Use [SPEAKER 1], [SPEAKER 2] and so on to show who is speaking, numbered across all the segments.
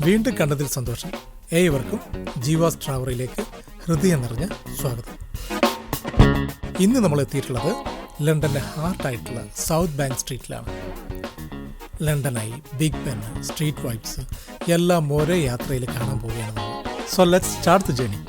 [SPEAKER 1] വീണ്ടും കണ്ടതിൽ സന്തോഷം. ഏവർക്കും ജീവാസ് ട്രാവറിലേക്ക് ഹൃദയം നിറഞ്ഞ സ്വാഗതം. ഇന്ന് നമ്മൾ എത്തിയിട്ടുള്ളത് ലണ്ടൻ്റെ ഹാർട്ടായിട്ടുള്ള സൗത്ത് ബാങ്ക് സ്ട്രീറ്റിലാണ്. ലണ്ടനായി ബിഗ് ബെൻ, സ്ട്രീറ്റ് വൈബ്സ് എല്ലാം ഒരേ യാത്രയിൽ കാണാൻ പോവുകയാണ് നമ്മൾ. So let's start the journey.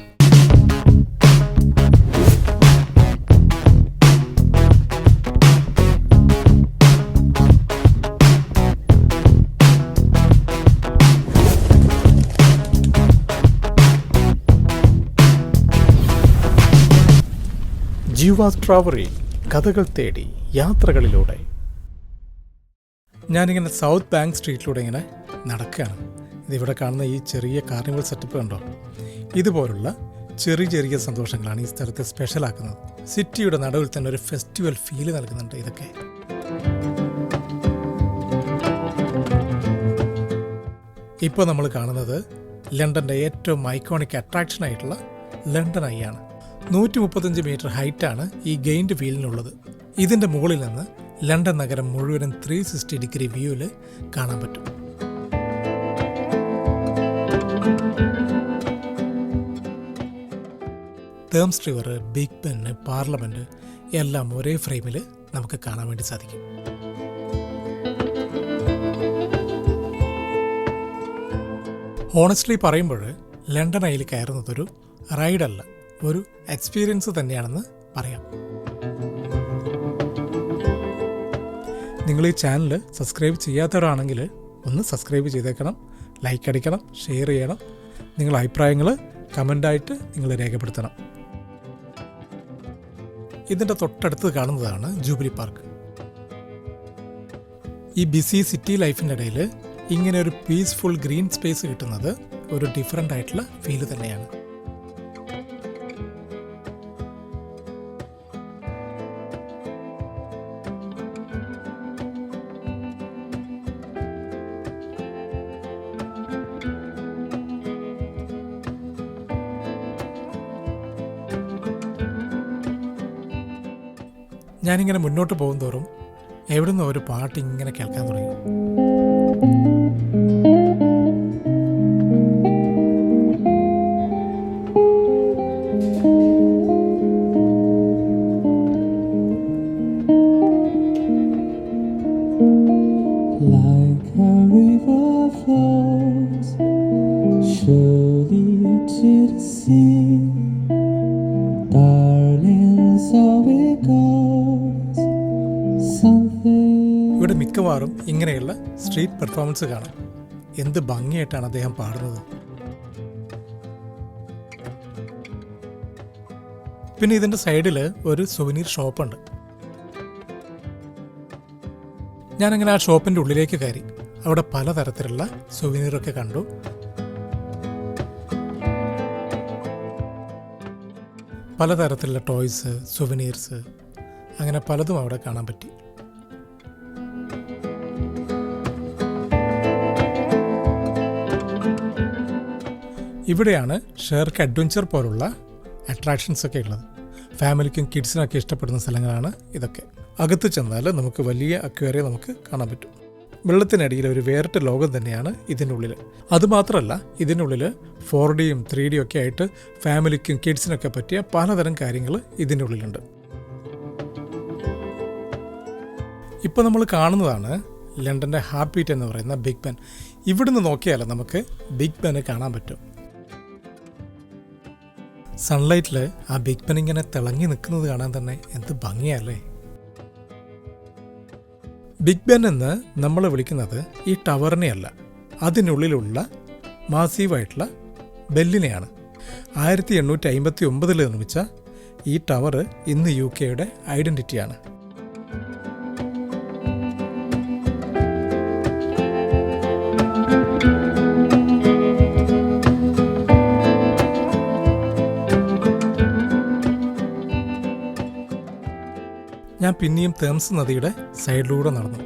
[SPEAKER 1] ജീവാസ് ട്രാവറി, കഥകൾ തേടി യാത്രകളിലൂടെ. ഞാനിങ്ങനെ സൗത്ത് ബാങ്ക് സ്ട്രീറ്റിലൂടെ ഇങ്ങനെ നടക്കുകയാണ്. ഇതിവിടെ കാണുന്ന ഈ ചെറിയ കാർണിവൽ സെറ്റപ്പ് കണ്ടോ? ഇതുപോലുള്ള ചെറിയ ചെറിയ സന്തോഷങ്ങളാണ് ഈ സ്ഥലത്തെ സ്പെഷ്യലാക്കുന്നത്. സിറ്റിയുടെ നടുവിൽ തന്നെ ഒരു ഫെസ്റ്റിവൽ ഫീല് നൽകുന്നുണ്ട് ഇതൊക്കെ. ഇപ്പോൾ നമ്മൾ കാണുന്നത് ലണ്ടൻ്റെ ഏറ്റവും ഐക്കോണിക് അട്രാക്ഷനായിട്ടുള്ള ലണ്ടൻ ഐ ആണ്. 135 മീറ്റർ ഹൈറ്റാണ് ഈ ഗെയിൻഡ് വീലിനുള്ളത്. ഇതിൻ്റെ മുകളിൽ നിന്ന് ലണ്ടൻ നഗരം മുഴുവനും 360 ഡിഗ്രി വ്യൂവിൽ കാണാൻ പറ്റും. Thames river, Big Ben, parliament എല്ലാം ഒരേ ഫ്രെയിമിൽ നമുക്ക് കാണാൻ വേണ്ടി സാധിക്കും. ഹോണസ്റ്റ്ലി പറയുമ്പോൾ ലണ്ടൻ ഐയിൽ കയറുന്നതൊരു റൈഡല്ല, ഒരു എക്സ്പീരിയൻസ് തന്നെയാണെന്ന് പറയാം. നിങ്ങൾ ഈ ചാനൽ സബ്സ്ക്രൈബ് ചെയ്യാത്തവരാണെങ്കിൽ ഒന്ന് സബ്സ്ക്രൈബ് ചെയ്തേക്കണം, ലൈക്ക് അടിക്കണം, ഷെയർ ചെയ്യണം. നിങ്ങളുടെ അഭിപ്രായങ്ങൾ കമൻ്റായിട്ട് നിങ്ങൾ രേഖപ്പെടുത്തണം. ഇതിൻ്റെ തൊട്ടടുത്ത് കാണുന്നതാണ് ജൂബിലി പാർക്ക്. ഈ ബിസി സിറ്റി ലൈഫിൻ്റെ ഇടയിൽ ഇങ്ങനെ ഒരു പീസ്ഫുൾ ഗ്രീൻ സ്പേസ് കിട്ടുന്നത് ഒരു ഡിഫറെൻ്റ് ആയിട്ടുള്ള ഫീല് തന്നെയാണ്. ഞാനിങ്ങനെ മുന്നോട്ട് പോകും തോറും എവിടുന്ന് ഒരു പാട്ട് ഇങ്ങനെ കേൾക്കാൻ തുടങ്ങി. ഇവിടെ മിക്കവാറും ഇങ്ങനെയുള്ള സ്ട്രീറ്റ് പെർഫോമൻസ് കാണാം. എന്ത് ഭംഗിയായിട്ടാണ് അദ്ദേഹം പാടുന്നത്. പിന്നെ ഇതിൻ്റെ സൈഡിൽ ഒരു സുവനീർ ഷോപ്പുണ്ട്. ഞാനങ്ങനെ ആ ഷോപ്പിൻ്റെ ഉള്ളിലേക്ക് കയറി. അവിടെ പലതരത്തിലുള്ള സുവനീറൊക്കെ കണ്ടു. പലതരത്തിലുള്ള ടോയ്സ്, സുവനീർസ്, അങ്ങനെ പലതും അവിടെ കാണാൻ പറ്റി. ഇവിടെയാണ് ഷെർക്ക് അഡ്വഞ്ചർ പോലുള്ള അട്രാക്ഷൻസ് ഒക്കെ ഉള്ളത്. ഫാമിലിക്കും കിഡ്സിനൊക്കെ ഇഷ്ടപ്പെടുന്ന സ്ഥലങ്ങളാണ് ഇതൊക്കെ. അകത്ത് ചെന്നാൽ നമുക്ക് വലിയ അക്വേറിയം നമുക്ക് കാണാൻ പറ്റും. വെള്ളത്തിനടിയിൽ ഒരു വേറിട്ട ലോകം തന്നെയാണ് ഇതിനുള്ളിൽ. അതുമാത്രമല്ല, ഇതിനുള്ളിൽ 4Dയും 3D ഒക്കെ ആയിട്ട് ഫാമിലിക്കും കിഡ്സിനൊക്കെ പറ്റിയ പലതരം കാര്യങ്ങൾ ഇതിനുള്ളിലുണ്ട്. ഇപ്പോൾ നമ്മൾ കാണുന്നതാണ് ലണ്ടൻ്റെ ഹാർട്ട് ബീറ്റ് എന്ന് പറയുന്ന ബിഗ് ബെൻ. ഇവിടുന്ന് നോക്കിയാൽ നമുക്ക് ബിഗ് ബെൻ കാണാൻ പറ്റും. സൺലൈറ്റിൽ ആ ബിഗ് ബെൻ ഇങ്ങനെ തിളങ്ങി നിൽക്കുന്നത് കാണാൻ തന്നെ എന്ത് ഭംഗിയല്ലേ. ബിഗ് ബെൻ എന്ന് നമ്മൾ വിളിക്കുന്നത് ഈ ടവറിനെയല്ല, അതിനുള്ളിലുള്ള മാസീവായിട്ടുള്ള ബെല്ലിനെയാണ്. 1859 നിർമ്മിച്ച ഈ ടവർ ഇന്ന് UK ഐഡൻറ്റിറ്റിയാണ്. ഞാൻ പിന്നെയും തേംസ് നദിയുടെ സൈഡിലൂടെ നടന്നു.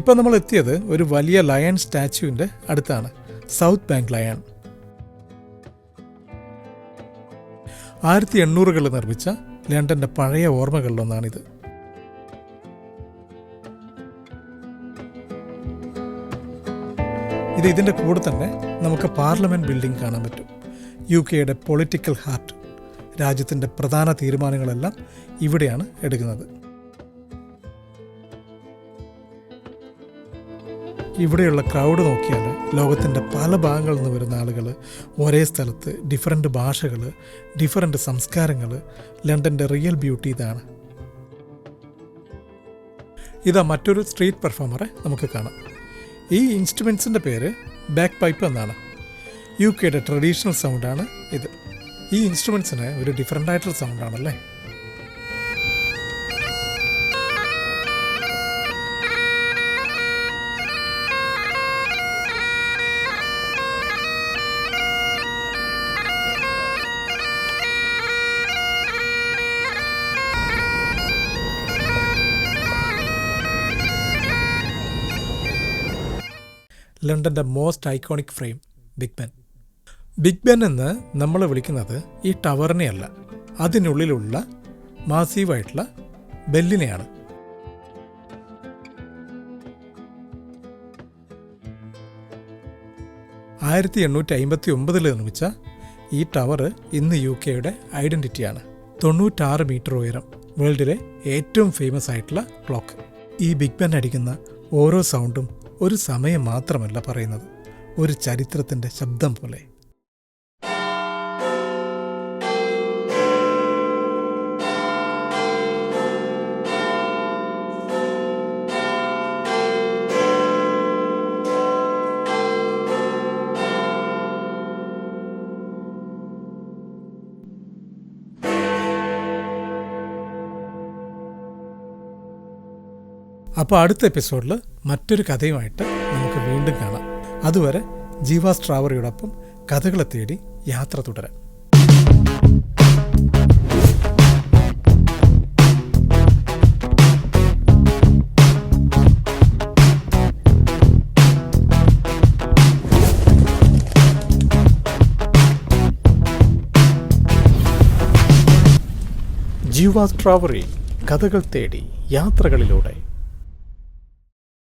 [SPEAKER 1] ഇപ്പം നമ്മൾ എത്തിയത് ഒരു വലിയ ലയൺ സ്റ്റാച്യുവിൻ്റെ അടുത്താണ്, സൗത്ത് ബാങ്ക് ലയൺ. 1800കളിൽ നിർമ്മിച്ച ലണ്ടൻ്റെ പഴയ ഓർമ്മകളിലൊന്നാണിത്. ഇതിൻ്റെ കൂടെ തന്നെ നമുക്ക് പാർലമെൻറ്റ് ബിൽഡിംഗ് കാണാൻ പറ്റും. UK political heart. രാജ്യത്തിൻ്റെ പ്രധാന തീരുമാനങ്ങളെല്ലാം ഇവിടെയാണ് എടുക്കുന്നത്. ഇവിടെയുള്ള ക്രൗഡ് നോക്കിയാൽ ലോകത്തിൻ്റെ പല ഭാഗങ്ങളിൽ നിന്ന് വരുന്ന ആളുകൾ ഒരേ സ്ഥലത്ത്, ഡിഫറൻറ്റ് ഭാഷകൾ, ഡിഫറൻറ്റ് സംസ്കാരങ്ങൾ. ലണ്ടൻ്റെ റിയൽ ബ്യൂട്ടി ഇതാണ്. ഇതാ മറ്റൊരു സ്ട്രീറ്റ് പെർഫോമറെ നമുക്ക് കാണാം. ഈ ഇൻസ്ട്രുമെൻസിൻ്റെ പേര് ബാക്ക് പൈപ്പ് എന്നാണ്. UK ട്രഡീഷണൽ സൗണ്ടാണ് ഇത്. ഈ ഇൻസ്ട്രുമെൻസിന് ഒരു ഡിഫറൻ്റ് ആയിട്ടുള്ള സൗണ്ടാണല്ലേ. ലണ്ടൻ്റെ most iconic frame Big Ben. Big Ben എന്ന് നമ്മൾ വിളിക്കുന്നത് ഈ ടവറിനെയല്ല, അതിനുള്ളിലുള്ള മാസീവായിട്ടുള്ള ബെല്ലിനെയാണ്. ആയിരത്തി 1859 നിർമ്മിച്ച ഈ ടവർ ഇന്ന് UK ഐഡൻറ്റിറ്റിയാണ്. 96 മീറ്റർ ഉയരം, വേൾഡിലെ ഏറ്റവും ഫേമസ് ആയിട്ടുള്ള ക്ലോക്ക്. ഈ ബിഗ് ബെൻ അടിക്കുന്ന ഓരോ സൗണ്ടും ഒരു സമയം മാത്രമല്ല പറയുന്നത്, ഒരു ചരിത്രത്തിൻ്റെ ശബ്ദം പോലെ. അപ്പോൾ അടുത്ത എപ്പിസോഡിൽ മറ്റൊരു കഥയുമായിട്ട് നമുക്ക് വീണ്ടും കാണാം. അതുവരെ ജീവ സ്ട്രാവറിയോടൊപ്പം കഥകളെ തേടി യാത്ര തുടരാം. ജീവ സ്ട്രാവറി, കഥകൾ തേടി യാത്രകളിലൂടെ.